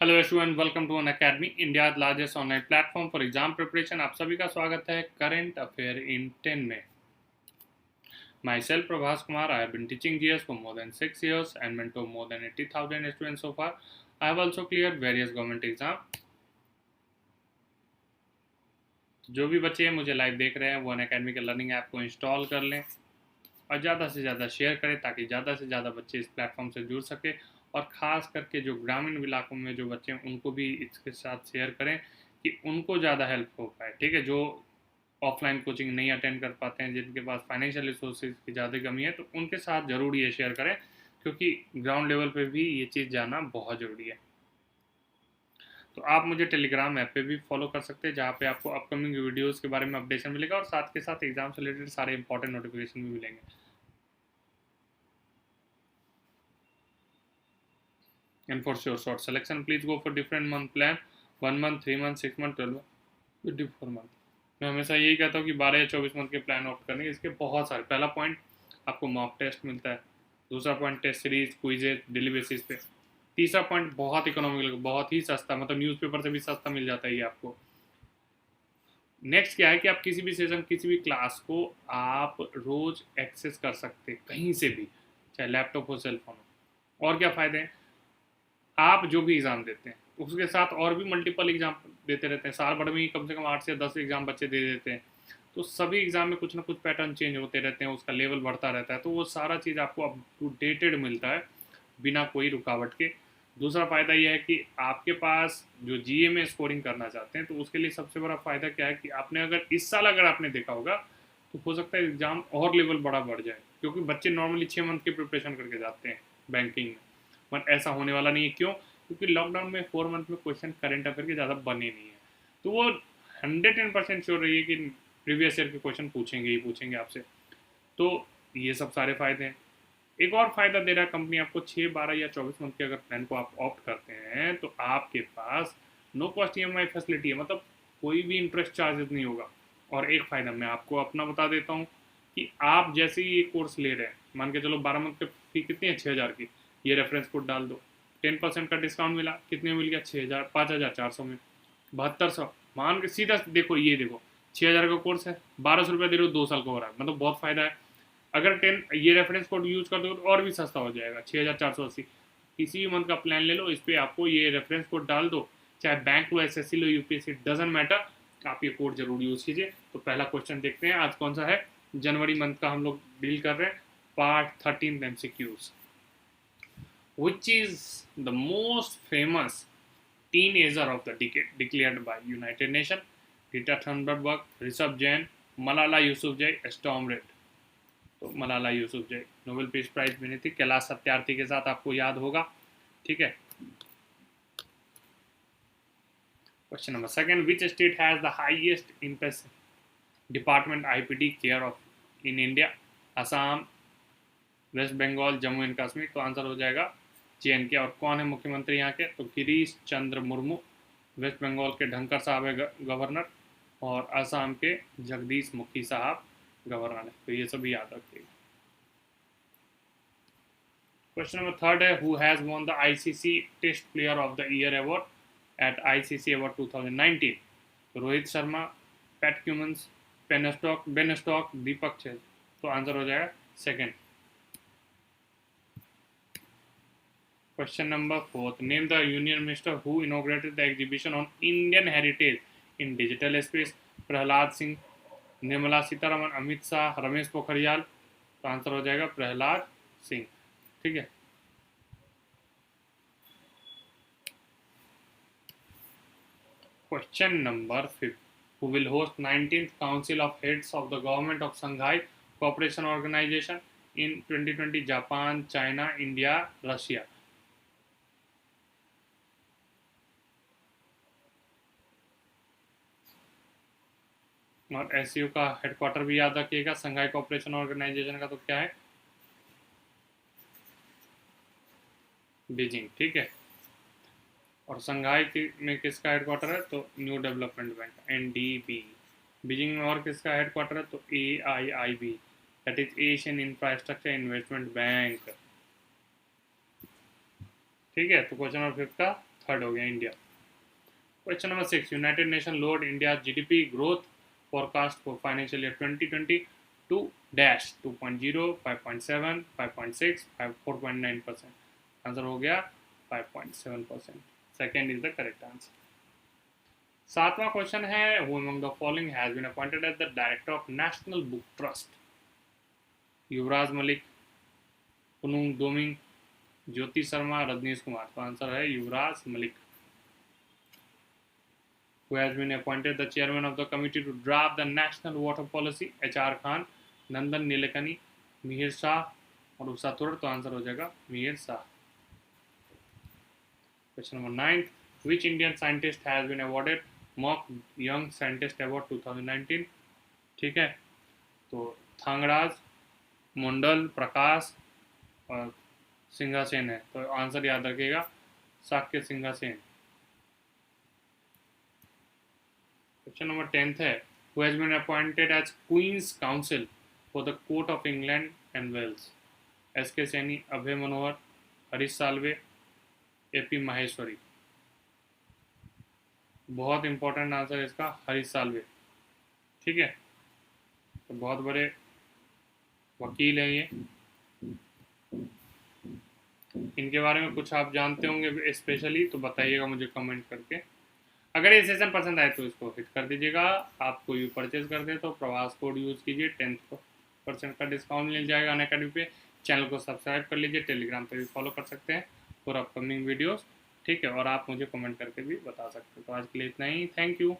Hello everyone, welcome to Unacademy, India largest online platform for exam preparation. आप सभी का स्वागत है करंट अफेयर इन 10 में। Myself Prabhas Kumar, I have been teaching GS for more than 6 years and mentor more than 80,000 students so far. I have also cleared various government exam. जो भी बच्चे मुझे लाइव देख रहे हैं वो अन अकेडमी के लर्निंग ऐप को इंस्टॉल कर लें और ज़्यादा से ज़्यादा शेयर करें ताकि ज़्यादा से ज़्यादा बच्चे इस प्लेटफॉर्म से जुड़ सके। और ख़ास करके जो ग्रामीण इलाकों में जो बच्चे हैं उनको भी इसके साथ शेयर करें कि उनको ज़्यादा हेल्प हो पाए। ठीक है, जो ऑफलाइन कोचिंग नहीं अटेंड कर पाते हैं, जिनके पास फाइनेंशियल रिसोर्सेज की ज़्यादा कमी है, तो उनके साथ ज़रूर ये शेयर करें क्योंकि ग्राउंड लेवल पे भी ये चीज़ जानना बहुत ज़रूरी है। तो आप मुझे टेलीग्राम ऐप पे भी फॉलो कर सकते हैं, जहाँ पे आपको अपकमिंग वीडियोस के बारे में अपडेशन मिलेगा और साथ के साथ एग्जाम से रिलेटेड सारे इंपॉर्टेंट नोटिफिकेशन भी मिलेंगे। And for sure short selection, please go for different month plan, 1 month, 3 month, 6 month, 12 month, 24 month। मैं हमेशा यही कहता हूँ कि 12 या 24 मंथ के प्लान ऑप्ट करने। इसके बहुत सारे, पहला पॉइंट आपको मॉक टेस्ट मिलता है, दूसरा point test series quizzes daily basis पे, तीसरा पॉइंट बहुत इकोनॉमिकल, बहुत ही सस्ता, मतलब न्यूज़पेपर से भी सस्ता मिल जाता है ये आपको। नेक्स्ट क्या है कि आप किसी भी सेशन, किसी भी क्लास को आप रोज एक्सेस कर सकते हैं कहीं से भी, चाहे लैपटॉप हो, सेलफोन हो। और क्या फ़ायदे हैं, आप जो भी एग्ज़ाम देते हैं उसके साथ और भी मल्टीपल एग्ज़ाम देते रहते हैं। साल भर में ही कम से कम 8 से 10 एग्ज़ाम बच्चे दे देते हैं, तो सभी एग्ज़ाम में कुछ ना कुछ पैटर्न चेंज होते रहते हैं, उसका लेवल बढ़ता रहता है, तो वो सारा चीज़ आपको अप टू डेटेड मिलता है बिना कोई रुकावट के। दूसरा फ़ायदा यह है कि आपके पास जो जीए में स्कोरिंग करना चाहते हैं, तो उसके लिए सबसे बड़ा फ़ायदा क्या है कि आपने अगर इस साल अगर आपने देखा होगा तो हो सकता है एग्ज़ाम और लेवल बड़ा बढ़ जाए, क्योंकि बच्चे नॉर्मली 6 मंथ की प्रिपरेशन करके जाते हैं बैंकिंग में। बट ऐसा होने वाला नहीं है। क्यों? क्योंकि लॉकडाउन में 4 मंथ में क्वेश्चन करंट अफेयर के ज़्यादा बने नहीं है, तो वो 110% श्योर रही है कि प्रीवियस ईयर के क्वेश्चन पूछेंगे ही पूछेंगे आपसे। तो ये सब सारे फ़ायदे हैं। एक और फ़ायदा दे रहा है कंपनी आपको, 6, 12 या 24 मंथ के अगर प्लान को आप ऑप्ट करते हैं तो आपके पास नो कॉस्ट ईएमआई फैसिलिटी है, मतलब कोई भी इंटरेस्ट चार्जेस नहीं होगा। और एक फ़ायदा मैं आपको अपना बता देता हूँ कि आप जैसे ही ये कोर्स ले रहे हैं, मान के चलो 12 मंथ की फ़ी कितनी है, 6,000 की, ये रेफरेंस कोड डाल दो, 10% का डिस्काउंट मिला, कितने में मिल गया, 6,000, 5,400 में, 7200। मान के सीधा देखो, ये देखो 6,000 का कोर्स है, 1200 रुपये दे रहे हो, 2 साल का हो रहा है, मतलब बहुत फ़ायदा है। अगर 10 ये रेफरेंस कोड यूज कर दो तो और भी सस्ता हो जाएगा, 6,480। किसी भी मंथ का प्लान ले लो, इस पर आपको ये रेफरेंस कोड डाल दो, चाहे bank low, SSC low, UPSC, doesn't matter, आप ये कोड जरूर यूज़ कीजिए। तो पहला क्वेश्चन देखते हैं आज कौन सा है। जनवरी मंथ का हम लोग डील कर रहे हैं, part 13 MCQs. Which is the most famous teenager of the decade declared by United Nations? Greta Thunberg, Rishabh Jain, Malala Yousafzai, Storm Reid। तो Malala Yousafzai Nobel peace prize मिली थी, कैलाश सत्यार्थी के साथ, आपको याद होगा। ठीक है, question number second, which state has the highest इम्पेस department IPD care of in India? Assam, West Bengal, Jammu and Kashmir. तो आंसर हो जाएगा जेएनके। और कौन है मुख्यमंत्री यहाँ के? तो गिरीश चंद्र मुर्मू। वेस्ट बंगाल के ढंकर साहब है गवर्नर, और असम के जगदीश मुखी साहब गवर्नर है। तो ये सभी याद रखिएगा। क्वेश्चन नंबर थर्ड है, who has won the ICC test player of the year award at ICC award 2019? Rohit Sharma, Pat Cummins, Ben Stokes, Deepak Chahar. तो आंसर हो जाएगा second. Question number fourth, name the union minister who inaugurated the exhibition on Indian heritage in digital space? Prahlad Singh, Nirmala Sitharaman, Amit Shah, Ramesh Pokhriyal. तो answer हो जाएगा प्रहलाद सिंह। ठीक है, question number 5, who will host 19th Council of Heads of the Government of Shanghai Cooperation Organization in 2020? Japan, China, India, Russia. और SCO का headquarter भी याद रखिएगा, संघाई कोऑपरेशन ऑर्गेनाइजेशन का तो क्या है, बीजिंग। ठीक है, और संघाई में किसका हेडक्वार्टर है? तो new development bank, NDB. Beijing में और किसका हेडक्वार्टर है? तो AIIB, that is Asian infrastructure investment bank. ठीक है, तो क्वेश्चन नंबर 5 का थर्ड हो गया India. Question number 6, United Nation lowered India GDP growth forecast for financial year 2022 dash 2.0, 5.7, 5.6, 4.9%। Answer हो गया 5.7%। Second is the correct answer. सातवां क्वेश्चन है, who among the following has been appointed as the director of national book trust? Yuvraj Malik, Punung Doming, Jyoti Sharma, Rajneesh Kumar. तो answer है युवराज Malik. Who has been appointed the chairman of the committee to draft the national water policy? HR Khan, नंदन नीलेकनी, मिहिर शाह और उषा थोड़। तो answer हो जाएगा Mihir Shah. Question number 9, which Indian scientist has been awarded mock young scientist award 2019? ठीक है, तो थांगराज, मंडल, प्रकाश और सिंघासेन है। तो आंसर याद रखिएगा साक्य सिंघासेन। क्वेश्चन नंबर 10 है, who has been appointed as Queen's counsel for the court of England and Wales? S K Saini, Abhay Manohar, Harish Salve, A P Maheshwari. बहुत इंपॉर्टेंट आंसर है इसका हरीश साल्वे। ठीक है, तो बहुत बड़े वकील हैं ये। इनके बारे में कुछ आप जानते होंगे स्पेशली, तो बताइएगा मुझे कमेंट करके। अगर ये सेशन पसंद आए तो इसको हिट कर दीजिएगा। आप कोई भी परचेज करते हैं तो प्रवास कोड यूज़ कीजिए, 10% का डिस्काउंट मिल जाएगा अनअकैडमी पे। चैनल को सब्सक्राइब कर लीजिए, टेलीग्राम पे भी फॉलो कर सकते हैं फॉर अपकमिंग वीडियोस। ठीक है, और आप मुझे कमेंट करके भी बता सकते हैं। तो आज के लिए इतना ही, थैंक यू।